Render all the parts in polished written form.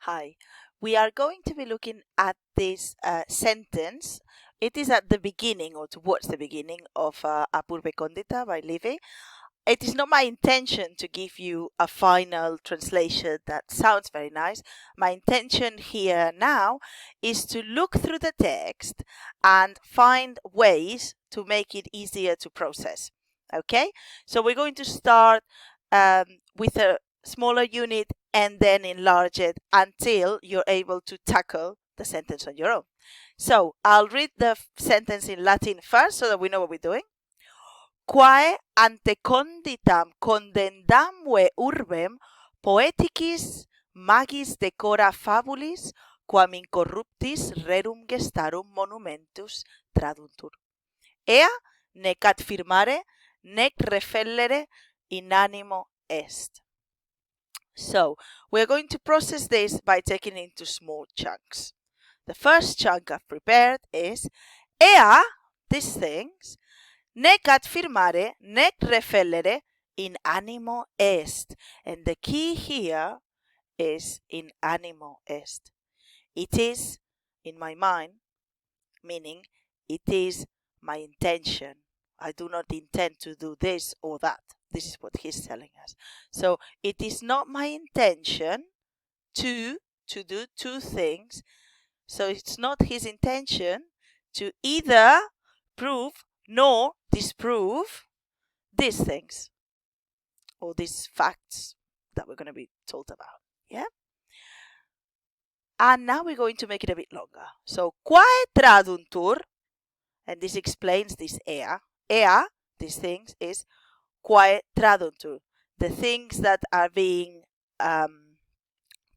Hi, we are going to be looking at this sentence. It is at the beginning or towards the beginning of Apurve Condita by Livy. It is not my intention to give you a final translation that sounds very nice. My intention here now is to look through the text and find ways to make it easier to process. Okay, so we're going to start with a smaller unit and then enlarge it until you're able to tackle the sentence on your own. So I'll read the sentence in Latin first so that we know what we're doing. Quae ante conditam condendamque urbem poeticis magis decora fabulis quam incorruptis rerum gestarum monumentus traduntur. Ea nec ad firmare nec refellere in animo est. So we're going to process this by taking it into small chunks. The first chunk I've prepared is ea, these things, nec ad firmare, nec refellere in animo est. And the key here is in animo est. It is in my mind, meaning it is my intention. I do not intend to do this or that. This is what he's telling us. So it is not my intention to do two things. So it's not his intention to either prove nor disprove these things or these facts that we're going to be told about. Yeah? And now we're going to make it a bit longer. So, quae traduntur, and this explains this ea. Ea, these things, is quae traduntur, the things that are being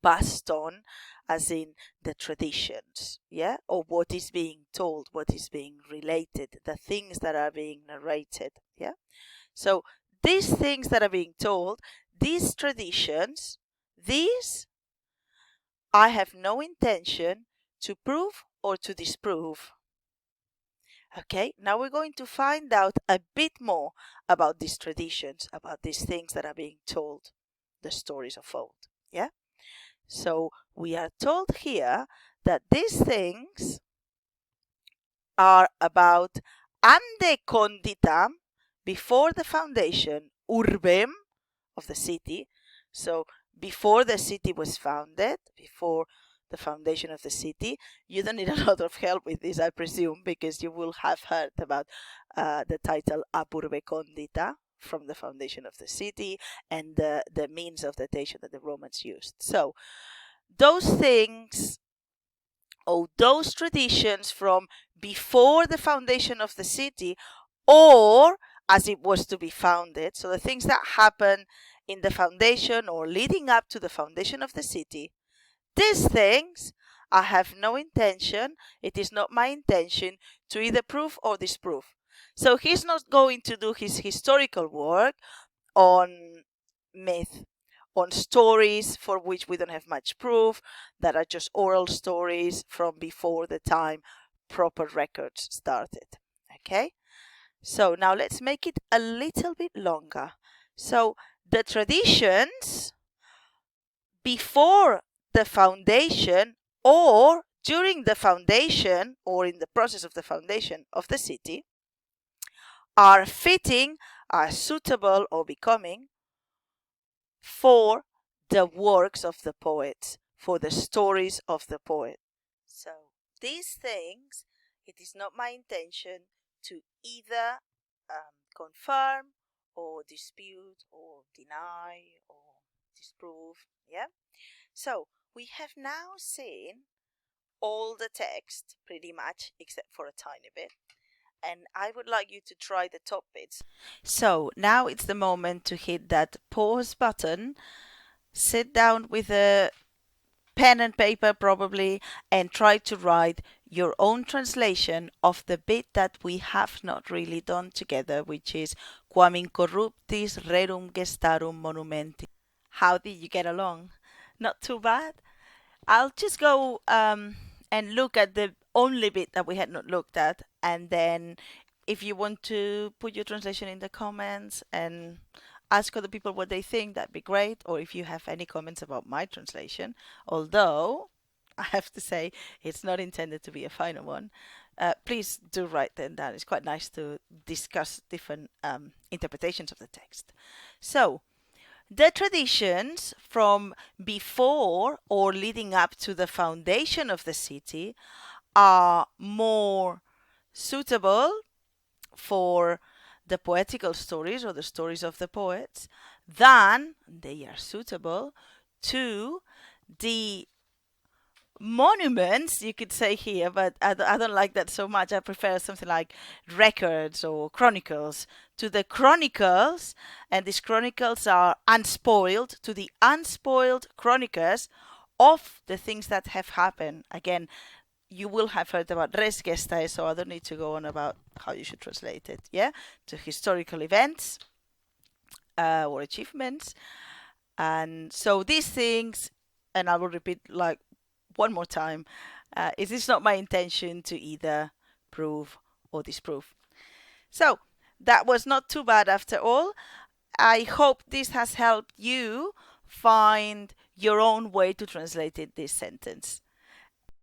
passed on, as in the traditions, yeah, or what is being told, what is being related, the things that are being narrated, yeah. So these things that are being told, these traditions, these I have no intention to prove or to disprove. Okay, now we're going to find out a bit more about these traditions, about these things that are being told, the stories of old, yeah. So we are told here that these things are about ante conditam, before the foundation, urbem, of the city. So before the city was founded, before the foundation of the city. You don't need a lot of help with this, I presume, because you will have heard about the title Apurve Condita, from the foundation of the city, and the means of datation that the Romans used. So those things, or those traditions from before the foundation of the city, or as it was to be founded, so the things that happen in the foundation or leading up to the foundation of the city, these things I have no intention, it is not my intention to either prove or disprove. So he's not going to do his historical work on myth, on stories for which we don't have much proof, that are just oral stories from before the time proper records started. Okay? So now let's make it a little bit longer. So the traditions before the foundation or during the foundation or in the process of the foundation of the city are fitting, are suitable or becoming for the works of the poets, for the stories of the poet. So these things, it is not my intention to either confirm or dispute or deny or disprove. Yeah. So we have now seen all the text pretty much, except for a tiny bit. And I would like you to try the top bits. So now it's the moment to hit that pause button. Sit down with a pen and paper probably and try to write your own translation of the bit that we have not really done together, which is quam incorruptis rerum gestarum monumenti. How did you get along? Not too bad? I'll just go and look at the only bit that we had not looked at, and then if you want to put your translation in the comments, and ask other people what they think. That'd be great. Or if you have any comments about my translation, although I have to say it's not intended to be a final one. Please do write them down. It's quite nice to discuss different interpretations of the text. So, the traditions from before or leading up to the foundation of the city are more suitable for the poetical stories or the stories of the poets than they are suitable to the monuments, you could say here, but I don't like that so much. I prefer something like records or chronicles to the chronicles, and these chronicles are unspoiled to the unspoiled chronicles of the things that have happened. Again, you will have heard about res gestae, so I don't need to go on about how you should translate it. Yeah, to historical events or achievements, and so these things, and I will repeat like one more time, it is not my intention to either prove or disprove. So that was not too bad after all. I hope this has helped you find your own way to translate this sentence.